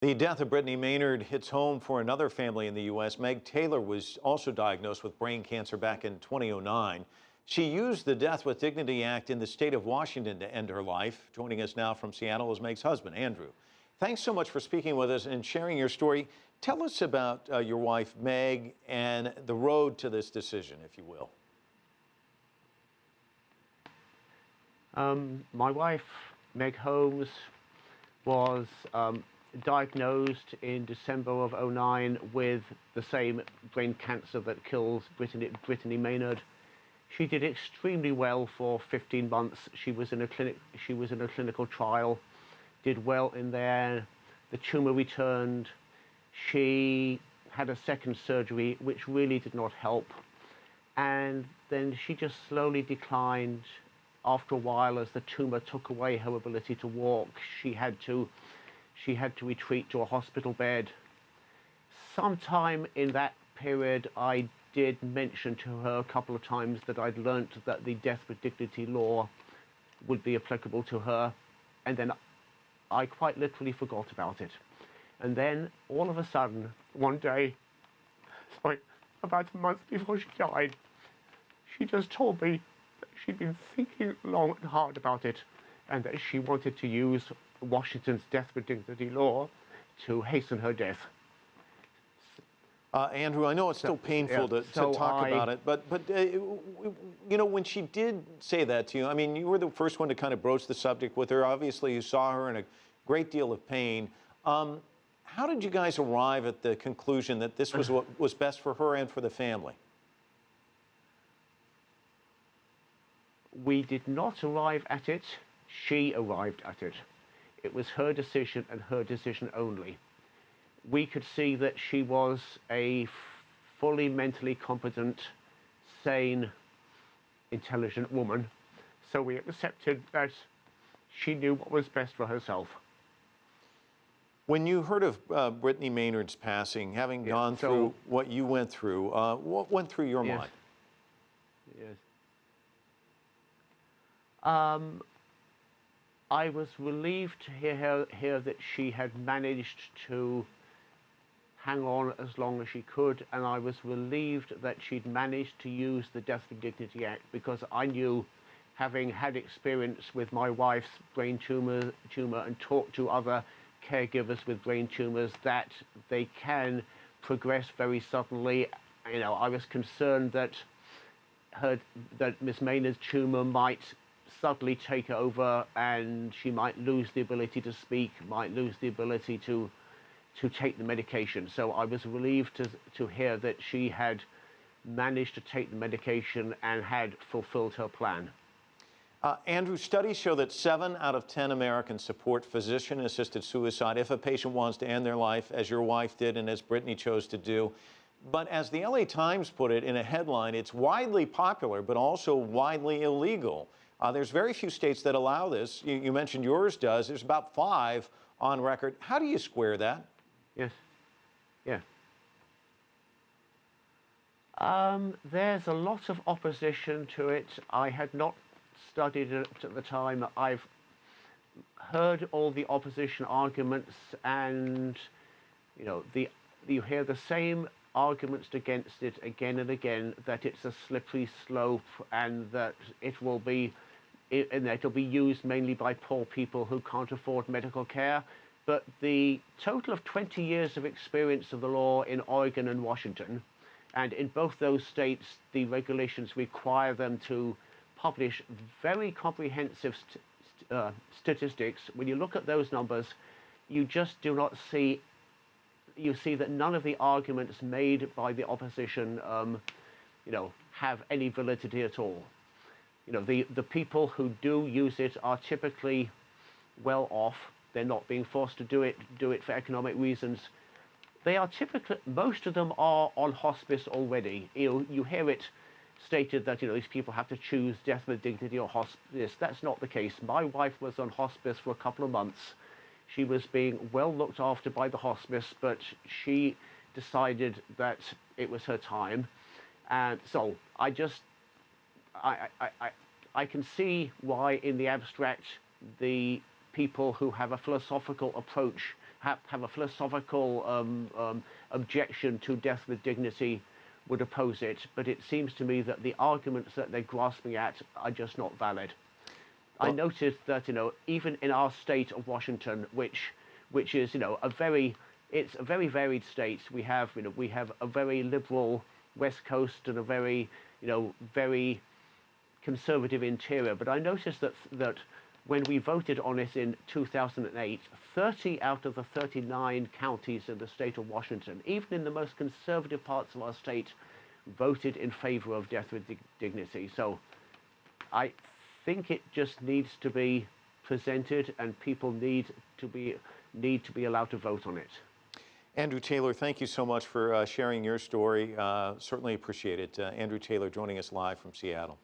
The death of Brittany Maynard hits home for another family in the U.S. Meg Taylor was also diagnosed with brain cancer back in 2009. She used the Death with Dignity Act in the state of Washington to end her life. Joining us now from Seattle is Meg's husband, Andrew. Thanks so much for speaking with us and sharing your story. Tell us about your wife, Meg, and the road to this decision, if you will. My wife, Meg Holmes, was diagnosed in December of '09 with the same brain cancer that kills Brittany Maynard. She did extremely well for 15 months. She was in a clinical trial, did well in there. The tumor returned. She had a second surgery, which really did not help. And then she just slowly declined. After a while, as the tumor took away her ability to walk, she had to retreat to a hospital bed. Sometime in that period, I did mention to her a couple of times that I'd learnt that the death with dignity law would be applicable to her, and then I quite literally forgot about it. And then all of a sudden, one day, about a month before she died, she just told me that she'd been thinking long and hard about it, and that she wanted to use Washington's death with dignity law to hasten her death. Andrew, I know it's still painful to talk about it, but you know, when she did say that to you, I mean, you were the first one to kind of broach the subject with her. Obviously, you saw her in a great deal of pain. How did you guys arrive at the conclusion that this was what was best for her and for the family? We did not arrive at it. She arrived at it. It was her decision and her decision only. We could see that she was a fully mentally competent, sane, intelligent woman. So we accepted that she knew what was best for herself. When you heard of Brittany Maynard's passing, having gone through what you went through, what went through your mind? Yes. I was relieved to hear that she had managed to hang on as long as she could, and I was relieved that she'd managed to use the Death with Dignity Act, because I knew, having had experience with my wife's brain tumor and talked to other caregivers with brain tumors, that they can progress very suddenly. You know, I was concerned that Miss Maynard's tumor might suddenly take over, and she might lose the ability to speak, might lose the ability to take the medication. So I was relieved to hear that she had managed to take the medication and had fulfilled her plan. Andrew, studies show that 7 out of 10 Americans support physician-assisted suicide if a patient wants to end their life, as your wife did and as Brittany chose to do. But as the LA Times put it in a headline, it's widely popular, but also widely illegal. There's very few states that allow this. You mentioned yours does. There's about 5 on record. How do you square that? Yes. Yeah. There's a lot of opposition to it. I had not studied it at the time. I've heard all the opposition arguments, and you know, you hear the same arguments against it again and again, that it's a slippery slope and that it'll be used mainly by poor people who can't afford medical care. But the total of 20 years of experience of the law in Oregon and Washington, and in both those states, the regulations require them to publish very comprehensive statistics. When you look at those numbers, you just do not see, you see that none of the arguments made by the opposition, you know, have any validity at all. You know, the people who do use it are typically well off. They're not being forced to do it for economic reasons. They are typically, most of them are on hospice already. You hear it stated that, you know, these people have to choose death with dignity or hospice. That's not the case. My wife was on hospice for a couple of months. She was being well looked after by the hospice, but she decided that it was her time. And so I can see why, in the abstract, the people who have a philosophical approach have a philosophical objection to death with dignity would oppose it, but it seems to me that the arguments that they're grasping at are just not valid. I noticed that, even in our state of Washington, which is, it's a very varied state. We have a very liberal West Coast and a very, very conservative interior. But I noticed that when we voted on it in 2008, 30 out of the 39 counties in the state of Washington, even in the most conservative parts of our state, voted in favor of death with dignity. So I think it just needs to be presented, and people need to be allowed to vote on it. Andrew Taylor, thank you so much for sharing your story. Certainly appreciate it. Andrew Taylor joining us live from Seattle.